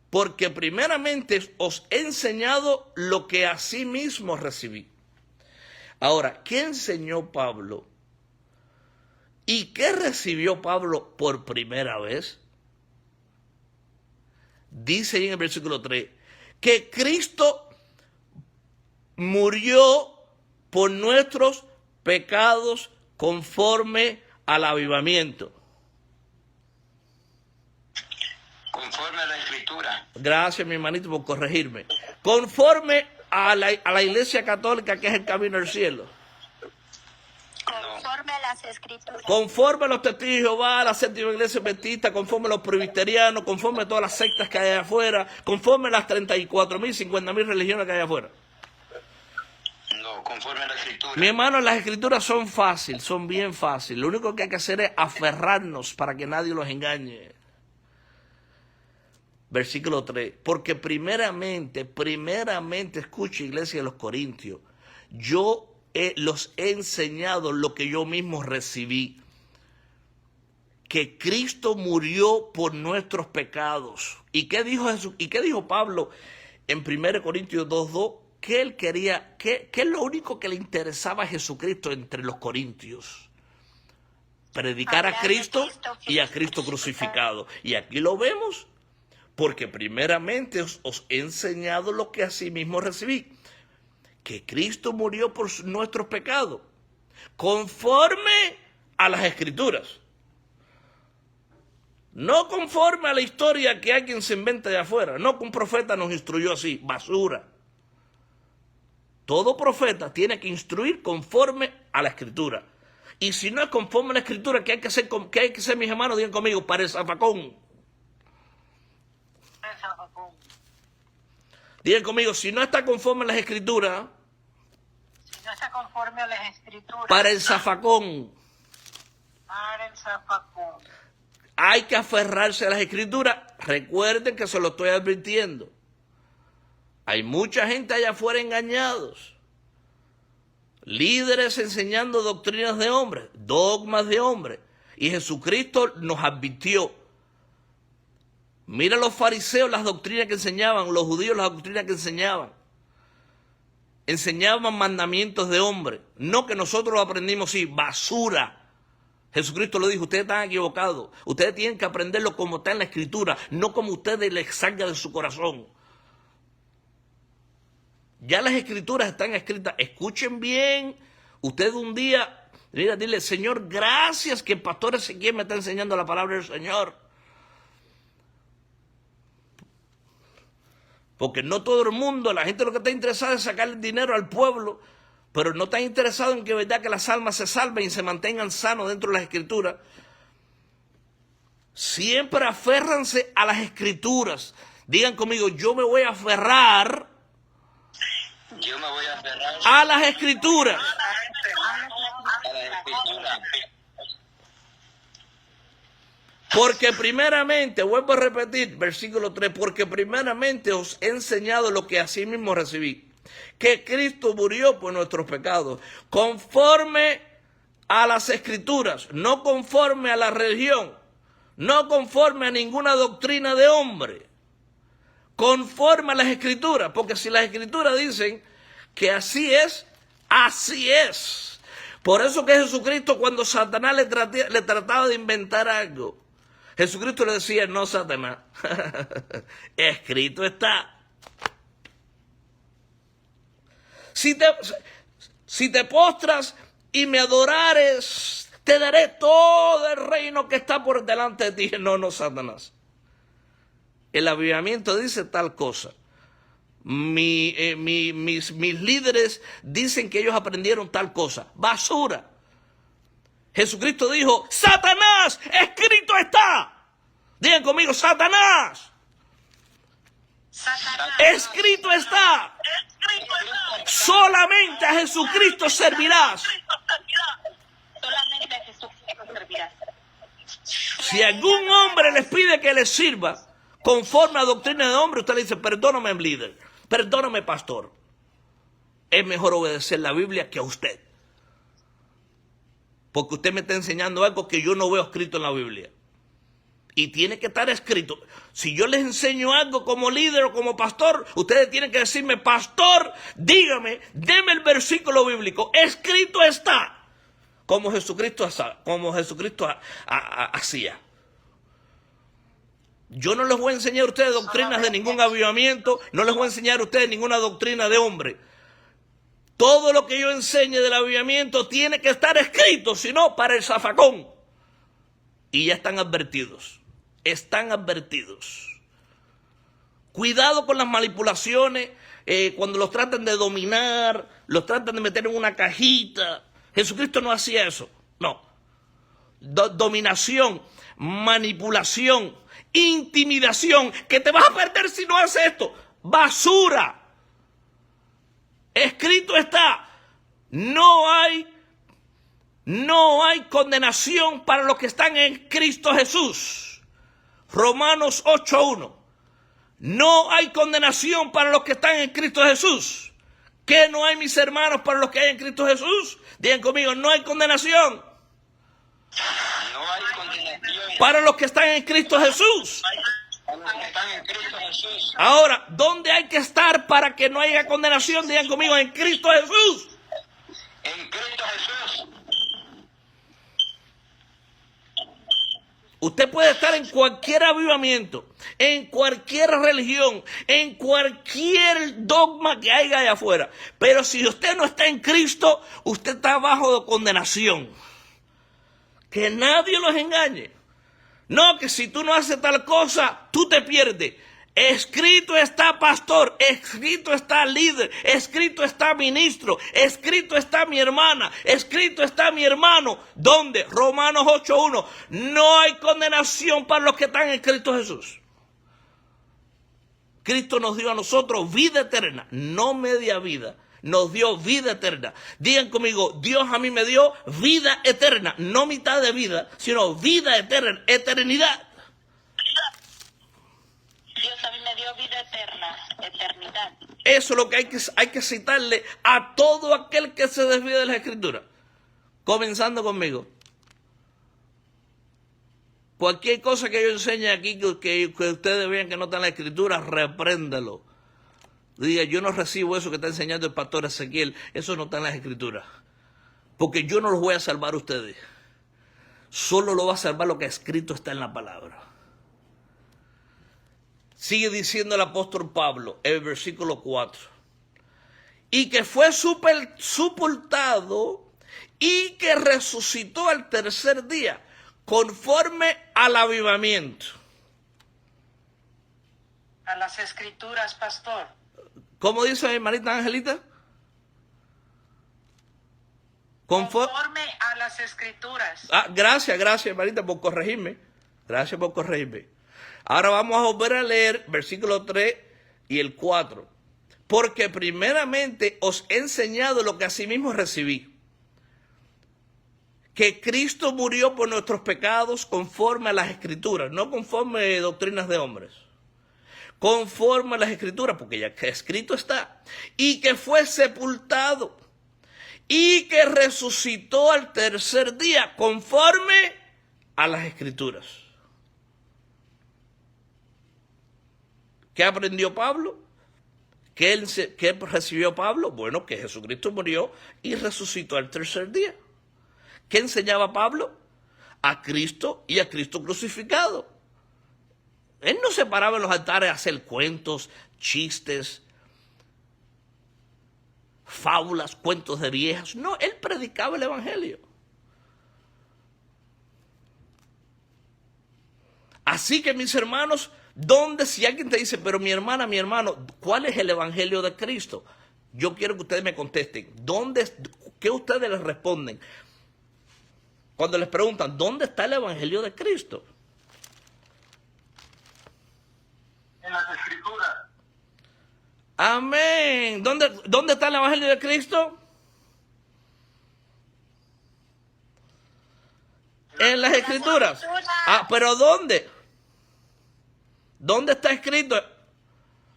Porque primeramente os he enseñado lo que asimismo recibí. Ahora, ¿qué enseñó Pablo? ¿Y qué recibió Pablo por primera vez? Dice ahí en el versículo 3, que Cristo murió por nuestros pecados conforme al avivamiento. Conforme a la Escritura. Gracias, mi hermanito, por corregirme. Conforme a la Iglesia Católica, que es el camino al cielo. Conforme a las Escrituras. Conforme a los testigos de Jehová, a la séptima iglesia adventista, conforme a los presbiterianos, conforme a todas las sectas que hay allá afuera, conforme a las 34.000, 50.000 religiones que hay allá afuera. No, conforme a la Escritura. Mi hermano, las escrituras son fáciles, son bien fáciles. Lo único que hay que hacer es aferrarnos para que nadie los engañe. Versículo 3. Porque primeramente, escucha, iglesia de los Corintios, yo los he enseñado lo que yo mismo recibí. Que Cristo murió por nuestros pecados. ¿Y qué dijo Jesús? ¿Y qué dijo Pablo en 1 Corintios 2:2? Que él quería, que es lo único que le interesaba a Jesucristo entre los corintios. Predicar a Cristo y a Cristo crucificado. Y aquí lo vemos. Porque primeramente os he enseñado lo que asimismo recibí. Que Cristo murió por nuestros pecados. Conforme a las Escrituras. No conforme a la historia que alguien se inventa de afuera. No que un profeta nos instruyó así. Basura. Todo profeta tiene que instruir conforme a la Escritura. Y si no es conforme a la Escritura, ¿qué hay que hacer, mis hermanos? Digan conmigo, para el zafacón. Digan conmigo, si no está conforme a las Escrituras, Si no está conforme a las Escrituras, para el zafacón, para el zafacón. hay que aferrarse a las Escrituras. Recuerden que se lo estoy advirtiendo. Hay mucha gente allá afuera engañados. Líderes enseñando doctrinas de hombres, dogmas de hombres. Y Jesucristo nos advirtió. Mira los fariseos las doctrinas que enseñaban, los judíos las doctrinas que enseñaban. Enseñaban mandamientos de hombres. No que nosotros lo aprendimos así, basura. Jesucristo lo dijo, ustedes están equivocados. Ustedes tienen que aprenderlo como está en la Escritura, no como ustedes les salga de su corazón. Ya las Escrituras están escritas. Escuchen bien. Usted un día, mira, dile, Señor, gracias que el pastor Ezequiel me está enseñando la palabra del Señor. Porque no todo el mundo, la gente lo que está interesada es sacarle dinero al pueblo, pero no está interesado en que verdad que las almas se salven y se mantengan sanos dentro de las Escrituras. Siempre aférranse a las Escrituras. Digan conmigo, yo me voy a aferrar a las Escrituras. A la Escritura. Porque primeramente, vuelvo a repetir, versículo 3, porque primeramente os he enseñado lo que asimismo recibí, que Cristo murió por nuestros pecados, conforme a las Escrituras, no conforme a la religión, no conforme a ninguna doctrina de hombre, conforme a las Escrituras, porque si las Escrituras dicen que así es, así es. Por eso que Jesucristo, cuando Satanás le trataba de inventar algo, Jesucristo le decía, no, Satanás, escrito está. Si te postras y me adorares, te daré todo el reino que está por delante de ti. No, no, Satanás. El avivamiento dice tal cosa. Mis líderes dicen que ellos aprendieron tal cosa. Basura. Jesucristo dijo, Satanás, escrito está. Digan conmigo, Satanás. Escrito está. Solamente a Jesucristo servirás. Solamente a Jesucristo servirás. Si algún hombre les pide que les sirva conforme a doctrina de hombre, usted le dice, perdóname, líder, perdóname, pastor. Es mejor obedecer la Biblia que a usted. Porque usted me está enseñando algo que yo no veo escrito en la Biblia. Y tiene que estar escrito. Si yo les enseño algo como líder o como pastor, ustedes tienen que decirme, pastor, dígame, deme el versículo bíblico. Escrito está. Como Jesucristo hacía. Yo no les voy a enseñar a ustedes doctrinas de ningún avivamiento. No les voy a enseñar a ustedes ninguna doctrina de hombre. Todo lo que yo enseñe del avivamiento tiene que estar escrito, si no, para el zafacón. Y ya están advertidos. Están advertidos. Cuidado con las manipulaciones, cuando los tratan de dominar, los tratan de meter en una cajita. Jesucristo no hacía eso. No. Dominación, manipulación, intimidación. Que te vas a perder si no haces esto. Basura. Escrito está, no hay condenación para los que están en Cristo Jesús. Romanos 8:1. No hay condenación para los que están en Cristo Jesús. ¿Qué no hay, mis hermanos, para los que hay en Cristo Jesús? Digan conmigo, no hay condenación. No hay condenación. Para los que están en Cristo Jesús. Están en Cristo Jesús. Ahora, ¿dónde hay que estar para que no haya condenación? Digan conmigo, en Cristo Jesús. En Cristo Jesús. Usted puede estar en cualquier avivamiento, en cualquier religión, en cualquier dogma que haya allá afuera. Pero si usted no está en Cristo, usted está bajo de condenación. Que nadie los engañe. No, que si tú no haces tal cosa, tú te pierdes. Escrito está pastor, escrito está líder, escrito está ministro, escrito está mi hermana, escrito está mi hermano. ¿Dónde? Romanos 8:1. No hay condenación para los que están en Cristo Jesús. Cristo nos dio a nosotros vida eterna, no media vida. Nos dio vida eterna. Digan conmigo, Dios a mí me dio vida eterna, no mitad de vida, sino vida eterna, eternidad. Dios a mí me dio vida eterna, eternidad. Eso es lo que hay que citarle a todo aquel que se desvíe de la Escritura. Comenzando conmigo. Cualquier cosa que yo enseñe aquí que ustedes vean que no está en la Escritura, repréndelo. Diga, yo no recibo eso que está enseñando el pastor Ezequiel, eso no está en las Escrituras. Porque yo no los voy a salvar a ustedes. Solo lo va a salvar lo que escrito está en la palabra. Sigue diciendo el apóstol Pablo en el versículo 4. Y que fue sepultado y que resucitó al tercer día, conforme al avivamiento. A las Escrituras, pastor. ¿Cómo dice mi hermanita Angelita? Conforme a las Escrituras. Gracias, hermanita, por corregirme. Gracias por corregirme. Ahora vamos a volver a leer versículo 3 y el 4. Porque primeramente os he enseñado lo que asimismo recibí. Que Cristo murió por nuestros pecados conforme a las Escrituras, no conforme a doctrinas de hombres. Conforme a las Escrituras, porque ya que escrito está. Y que fue sepultado. Y que resucitó al tercer día, conforme a las Escrituras. ¿Qué aprendió Pablo? ¿Qué recibió Pablo? Bueno, que Jesucristo murió y resucitó al tercer día. ¿Qué enseñaba Pablo? A Cristo y a Cristo crucificado. Él no se paraba en los altares a hacer cuentos, chistes, fábulas, cuentos de viejas. No, él predicaba el evangelio. Así que, mis hermanos, si alguien te dice, pero mi hermana, mi hermano, ¿cuál es el evangelio de Cristo? Yo quiero que ustedes me contesten. ¿Qué ustedes les responden? Cuando les preguntan, ¿dónde está el evangelio de Cristo? En las Escrituras. Amén. ¿Dónde está el evangelio de Cristo? En las Escrituras. ¿Pero dónde? ¿Dónde está escrito?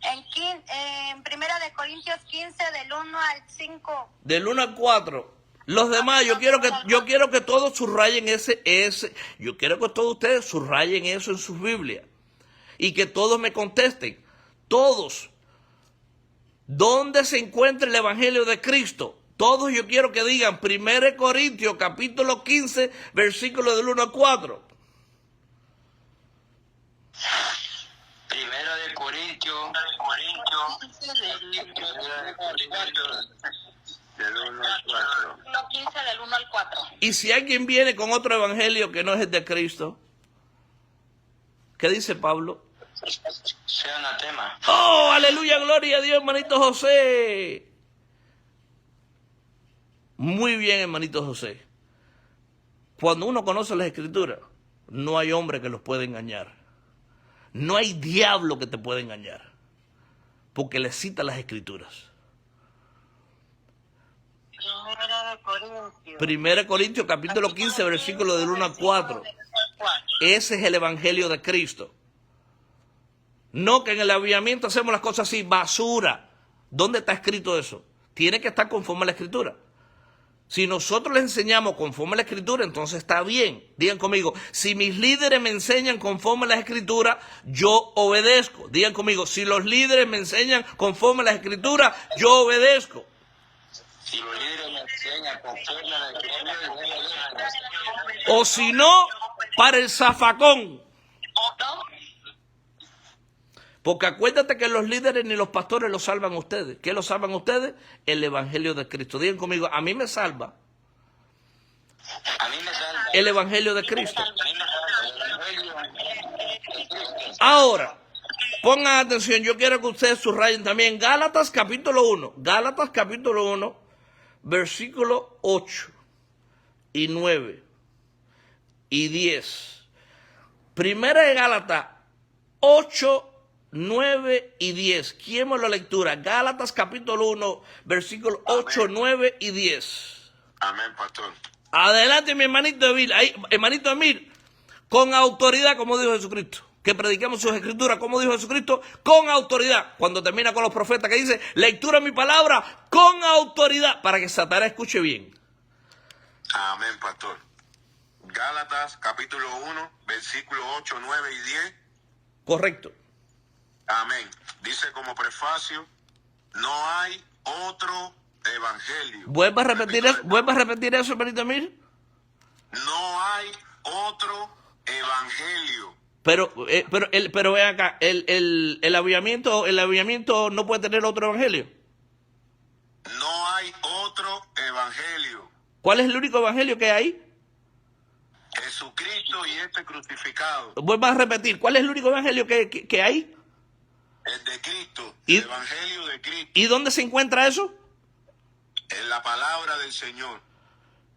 En Primera de Corintios 15, del 1 al 5. Del 1 al 4. Los demás, yo quiero que todos subrayen yo quiero que todos ustedes subrayen eso en sus Biblias. Y que todos me contesten. Todos. ¿Dónde se encuentra el evangelio de Cristo? Todos yo quiero que digan 1 Corintios capítulo 15, versículo del 1 al 4. Primera de Corintios. Del 1 al 4. 15 del 1 al 4. Y si alguien viene con otro evangelio que no es el de Cristo, ¿qué dice Pablo? Sea anatema. ¡Oh, aleluya, gloria a Dios, hermanito José! Muy bien, hermanito José. Cuando uno conoce las Escrituras, no hay hombre que los pueda engañar. No hay diablo que te pueda engañar. Porque le cita las Escrituras. Primera de Corintios capítulo 15, versículo del 1 al 4. Ese es el evangelio de Cristo. No que en el avivamiento hacemos las cosas así, basura. ¿Dónde está escrito eso? Tiene que estar conforme a la Escritura. Si nosotros les enseñamos conforme a la Escritura, entonces está bien. Digan conmigo, si mis líderes me enseñan conforme a la Escritura, yo obedezco. Digan conmigo, si los líderes me enseñan conforme a la Escritura, yo obedezco. Si los líderes me enseñan conforme a la Escritura, yo obedezco. O si no, para el zafacón. Porque acuérdate que los líderes ni los pastores los salvan a ustedes. ¿Qué los salvan a ustedes? El evangelio de Cristo. Digan conmigo, a mí me salva. A mí me salva. El evangelio de Cristo. A mí me salva el evangelio de Cristo. Ahora, pongan atención, yo quiero que ustedes subrayen también Gálatas capítulo 1. Gálatas capítulo 1, versículo 8 y 9 y 10. Primera de Gálatas 8 9 y 10. ¿Quién me lo lectura? Gálatas capítulo 1, versículos 8, 9 y 10. Amén, pastor. Adelante, mi hermanito Emil. Ahí, hermanito Emil, con autoridad, como dijo Jesucristo. Que prediquemos sus escrituras, como dijo Jesucristo, con autoridad. Cuando termina con los profetas que dice, lectura mi palabra con autoridad, para que Satanás escuche bien. Amén, pastor. Gálatas capítulo 1, versículos 8, 9 y 10. Correcto. Amén. Dice como prefacio, no hay otro evangelio. Vuelva a repetir eso, hermanito Emil. No hay otro evangelio. Pero ven acá, el avivamiento no puede tener otro evangelio. No hay otro evangelio. ¿Cuál es el único evangelio que hay? Jesucristo y este crucificado. Vuelva a repetir, ¿cuál es el único evangelio que hay? El de Cristo, ¿Y? el evangelio de Cristo. ¿Y dónde se encuentra eso? En la palabra del Señor.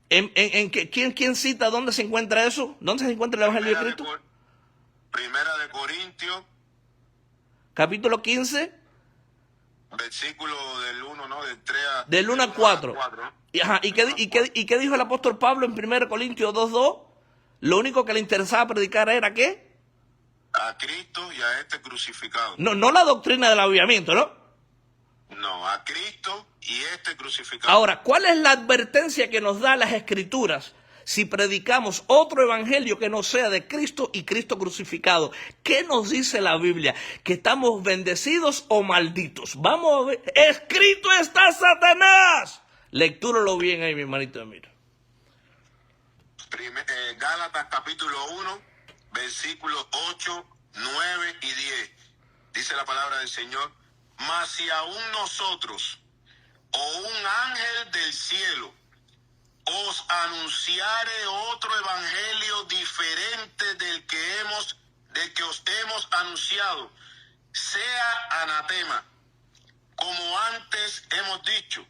¿Quién cita dónde se encuentra eso? ¿Dónde se encuentra el evangelio de Cristo? Primera de Corintios. Capítulo 15. Versículo del 1, ¿no? Del 1 al 4. Ajá, ¿y qué dijo el apóstol Pablo en 1 Corintios 2:2? Lo único que le interesaba predicar era ¿qué? A Cristo y a este crucificado. No la doctrina del avivamiento, ¿no? No, a Cristo y este crucificado. Ahora, ¿cuál es la advertencia que nos da las Escrituras si predicamos otro evangelio que no sea de Cristo y Cristo crucificado? ¿Qué nos dice la Biblia? ¿Que estamos bendecidos o malditos? Vamos a ver. ¡Escrito está Satanás! Lectúralo bien ahí, mi hermanito Emir. Gálatas capítulo 1, versículos 8, 9 y 10. Dice la palabra del Señor. Mas si aún nosotros o un ángel del cielo os anunciare otro evangelio diferente del que os hemos anunciado, sea anatema. Como antes hemos dicho,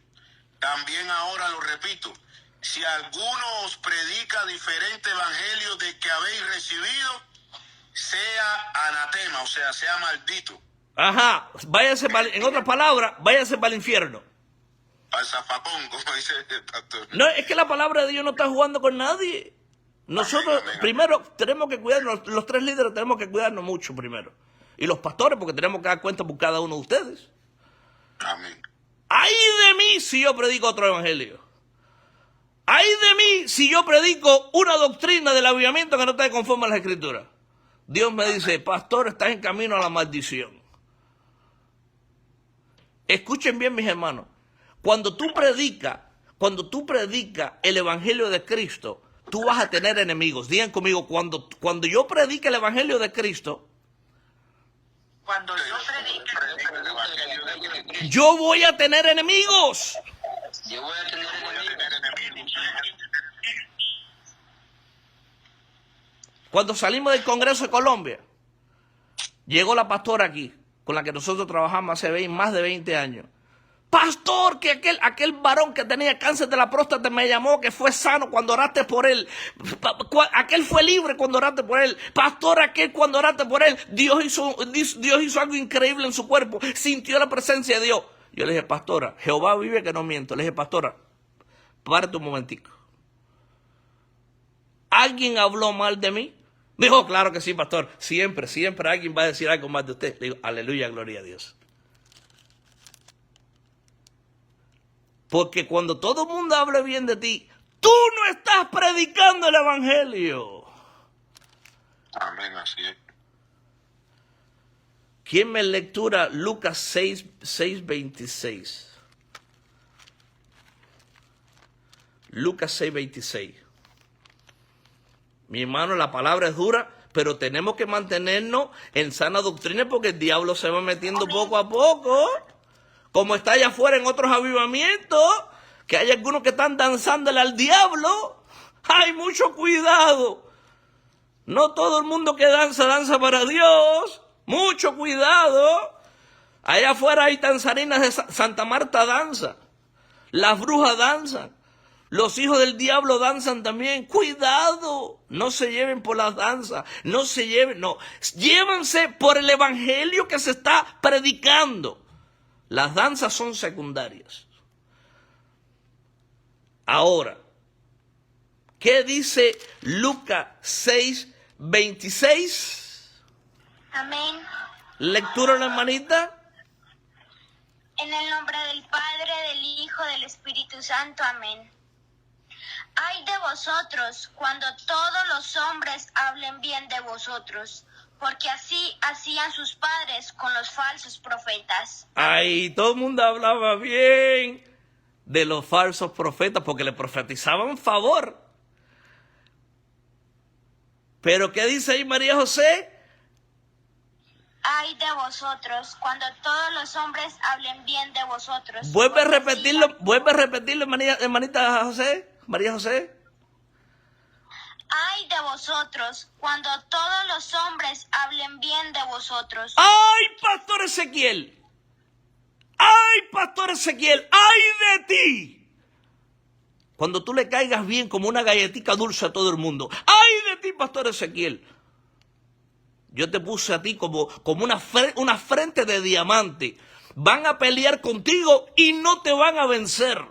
también ahora lo repito, si alguno os predica diferente evangelio del que habéis recibido, sea anatema, o sea, sea maldito. Ajá, en otras palabras, váyase para el infierno. Para el zafacón, como dice el pastor. No, es que la palabra de Dios no está jugando con nadie. Nosotros, Amén. primero, tenemos que cuidarnos, los tres líderes tenemos que cuidarnos mucho primero. Y los pastores, porque tenemos que dar cuenta por cada uno de ustedes. Amén. ¡Ay de mí si yo predico otro evangelio! ¡Ay de mí si yo predico una doctrina del avivamiento que no está conforme a las Escrituras! Dios me dice, pastor, estás en camino a la maldición. Escuchen bien, mis hermanos. Cuando tú predicas el evangelio de Cristo, tú vas a tener enemigos. Digan conmigo, cuando yo predique el evangelio de Cristo, yo voy a tener enemigos. Yo voy a tener enemigos. Cuando salimos del Congreso de Colombia, llegó la pastora aquí, con la que nosotros trabajamos hace más de 20 años. Pastor, que aquel varón que tenía cáncer de la próstata me llamó, que fue sano cuando oraste por él. Aquel fue libre cuando oraste por él. Pastor, aquel cuando oraste por él, Dios hizo algo increíble en su cuerpo. Sintió la presencia de Dios. Yo le dije, pastora, Jehová vive que no miento. Le dije, pastora, párate un momentico. ¿Alguien habló mal de mí? Dijo, claro que sí, pastor. Siempre alguien va a decir algo mal de usted. Le digo, aleluya, gloria a Dios. Porque cuando todo el mundo hable bien de ti, tú no estás predicando el evangelio. Amén, así es. ¿Quién me lectura Lucas 6:26? Lucas 6:26. Mi hermano, la palabra es dura, pero tenemos que mantenernos en sana doctrina porque el diablo se va metiendo poco a poco. Como está allá afuera en otros avivamientos, que hay algunos que están danzándole al diablo. ¡Hay mucho cuidado! No todo el mundo que danza para Dios. ¡Mucho cuidado! Allá afuera hay danzarinas de Santa Marta danza. Las brujas danzan. Los hijos del diablo danzan también. Cuidado, no se lleven por las danzas, llévense por el evangelio que se está predicando. Las danzas son secundarias. Ahora, ¿qué dice Lucas 6:26? Amén. Lectura, la hermanita. En el nombre del Padre, del Hijo, del Espíritu Santo. Amén. Ay de vosotros cuando todos los hombres hablen bien de vosotros, porque así hacían sus padres con los falsos profetas. Ay, todo el mundo hablaba bien de los falsos profetas porque le profetizaban favor. Pero ¿qué dice ahí María José? Ay de vosotros cuando todos los hombres hablen bien de vosotros. Vuelve a porque repetirlo, hermanita José, María José. Ay de vosotros cuando todos los hombres hablen bien de vosotros. ¡Ay, pastor Ezequiel! ¡Ay, pastor Ezequiel! ¡Ay de ti! Cuando tú le caigas bien como una galletita dulce a todo el mundo. ¡Ay de ti, pastor Ezequiel! Yo te puse a ti como una frente de diamante. Van a pelear contigo y no te van a vencer.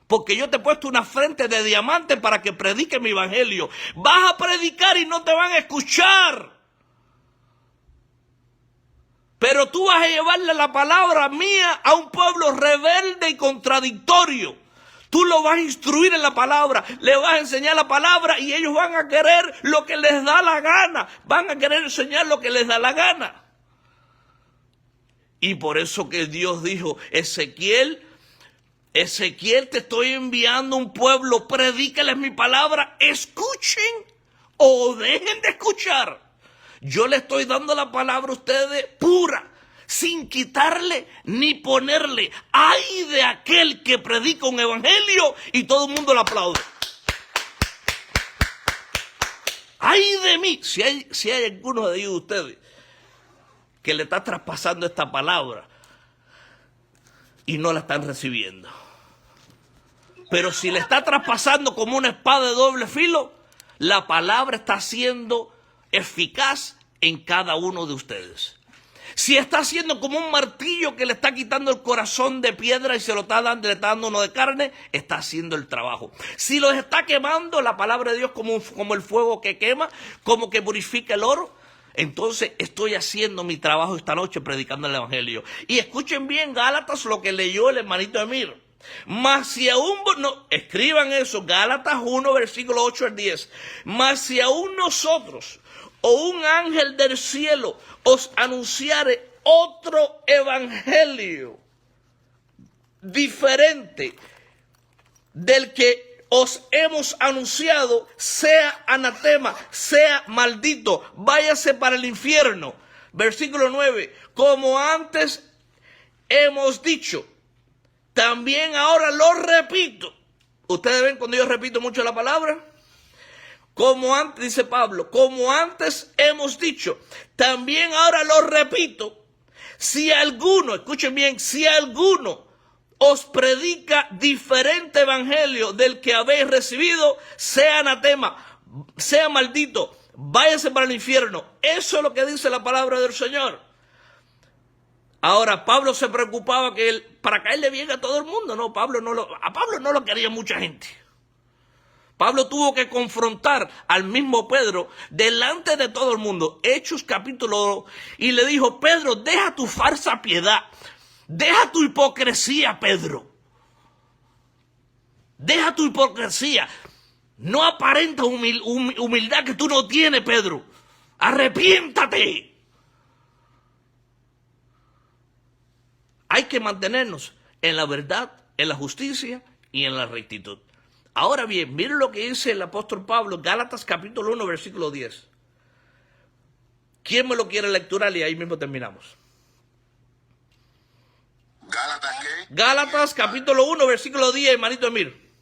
Porque yo te he puesto una frente de diamante para que predique mi evangelio. Vas a predicar y no te van a escuchar. Pero tú vas a llevarle la palabra mía a un pueblo rebelde y contradictorio. Tú lo vas a instruir en la palabra, le vas a enseñar la palabra y ellos van a querer lo que les da la gana. Van a querer enseñar lo que les da la gana. Y por eso que Dios dijo, Ezequiel, te estoy enviando un pueblo, predícales mi palabra, escuchen o dejen de escuchar. Yo le estoy dando la palabra a ustedes pura, sin quitarle ni ponerle. ¡Ay de aquel que predica un evangelio y todo el mundo lo aplaude! ¡Ay de mí! Si hay alguno de ellos ustedes que le está traspasando esta palabra y no la están recibiendo. Pero si le está traspasando como una espada de doble filo, la palabra está siendo eficaz en cada uno de ustedes. Si está haciendo como un martillo que le está quitando el corazón de piedra y se lo está dando, le está dando uno de carne, está haciendo el trabajo. Si los está quemando, la palabra de Dios como el fuego que quema, como que purifica el oro, entonces estoy haciendo mi trabajo esta noche predicando el evangelio. Y escuchen bien, Gálatas, lo que leyó el hermanito Emir. Mas si aún, no, escriban eso, Gálatas 1, versículo 8 al 10. Mas si aún nosotros o un ángel del cielo os anunciare otro evangelio diferente del que os hemos anunciado, sea anatema, sea maldito, váyase para el infierno. Versículo 9, como antes hemos dicho, también ahora lo repito. Ustedes ven cuando yo repito mucho la palabra. Como antes, dice Pablo, como antes hemos dicho, también ahora lo repito. Si alguno, escuchen bien, si alguno os predica diferente evangelio del que habéis recibido, sea anatema, sea maldito, váyase para el infierno. Eso es lo que dice la palabra del Señor. Ahora, Pablo se preocupaba para caerle bien a todo el mundo. No, a Pablo no lo quería mucha gente. Pablo tuvo que confrontar al mismo Pedro delante de todo el mundo. Hechos capítulo 2. Y le dijo, Pedro, deja tu falsa piedad. Deja tu hipocresía, Pedro. Deja tu hipocresía. No aparenta humildad que tú no tienes, Pedro. Arrepiéntate. Hay que mantenernos en la verdad, en la justicia y en la rectitud. Ahora bien, miren lo que dice el apóstol Pablo, Gálatas capítulo 1, versículo 10. ¿Quién me lo quiere lecturar? Y ahí mismo terminamos. ¿Gálatas qué? Gálatas capítulo 1, versículo 10, hermanito Emir.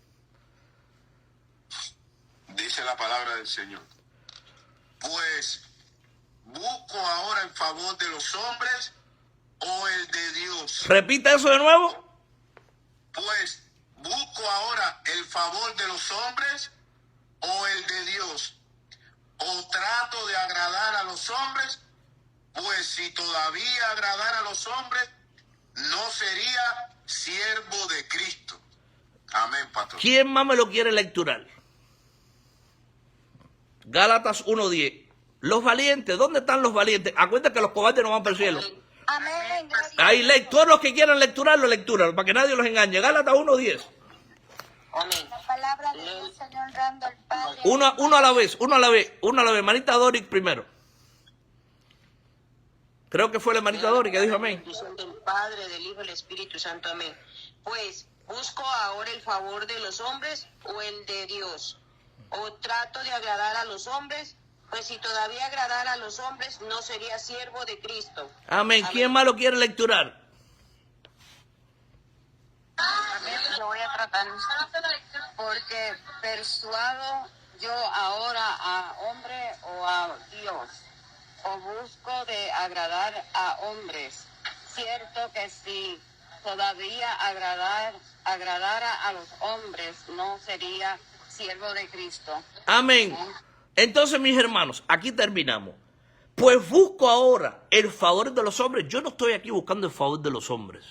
Dice la palabra del Señor. Pues, ¿busco ahora el favor de los hombres o el de Dios? Repita eso de nuevo. Pues, ¿busco ahora el favor de los hombres o el de Dios? ¿O trato de agradar a los hombres? Pues si todavía agradar a los hombres, no sería siervo de Cristo. Amén, pastor. ¿Quién más me lo quiere lecturar? Gálatas 1:10. Los valientes, ¿dónde están los valientes? Acuérdate que los cobardes no van para el cielo. Amén. Ahí, todos los que quieran lecturarlo, lecturan, para que nadie los engañe. Gálatas 1:10. Amén. La palabra de Dios salió honrando al Padre. Uno a la vez. Hermanita Doric primero. Creo que fue la hermanita Doric que dijo amén. Del Padre, del Hijo y del Espíritu Santo. Amén. Pues, ¿busco ahora el favor de los hombres o el de Dios? ¿O trato de agradar a los hombres? Pues si todavía agradara a los hombres, no sería siervo de Cristo. Amén. ¿Quién más lo quiere lecturar? Yo voy a tratar, porque persuado yo ahora a hombre o a Dios, o busco de agradar a hombres. Cierto que si todavía agradara a los hombres, no sería siervo de Cristo. Amén. Entonces, mis hermanos, aquí terminamos. Pues busco ahora el favor de los hombres. Yo no estoy aquí buscando el favor de los hombres.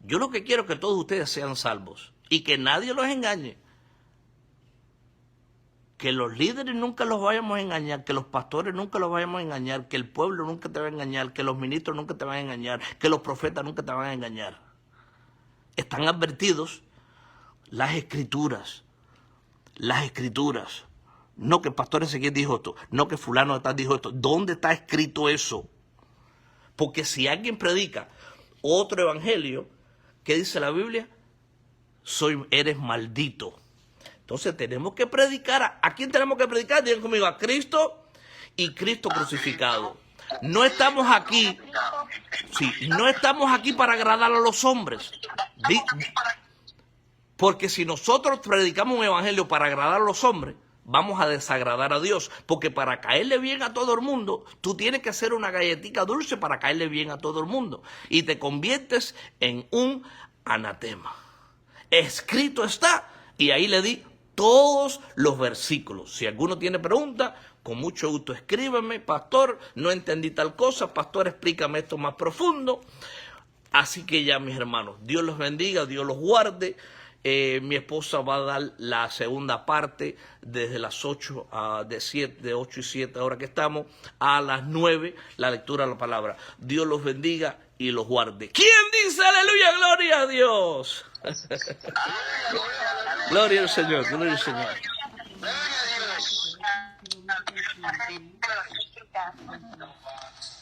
Yo lo que quiero es que todos ustedes sean salvos y que nadie los engañe. Que los líderes nunca los vayamos a engañar, que los pastores nunca los vayamos a engañar, que el pueblo nunca te va a engañar, que los ministros nunca te van a engañar, que los profetas nunca te van a engañar. Están advertidos las escrituras. No que el pastor Ezequiel dijo esto, no que fulano de tal dijo esto. ¿Dónde está escrito eso? Porque si alguien predica otro evangelio, ¿qué dice la Biblia? Eres maldito. Entonces tenemos que predicar. ¿A quién tenemos que predicar? Digan conmigo, a Cristo y Cristo crucificado. No estamos aquí, no estamos aquí para agradar a los hombres. Porque si nosotros predicamos un evangelio para agradar a los hombres, vamos a desagradar a Dios. Porque para caerle bien a todo el mundo, tú tienes que hacer una galletita dulce para caerle bien a todo el mundo. Y te conviertes en un anatema. Escrito está. Y ahí le di todos los versículos. Si alguno tiene pregunta, con mucho gusto escríbeme. Pastor, no entendí tal cosa. Pastor, explícame esto más profundo. Así que ya, mis hermanos, Dios los bendiga, Dios los guarde. Mi esposa va a dar la segunda parte desde las 8 de 8 y 7 ahora que estamos a las 9 la lectura de la palabra. Dios los bendiga y los guarde. ¿Quién dice aleluya? Gloria a Dios. Gloria al Señor, gloria al Señor. Gloria a Dios.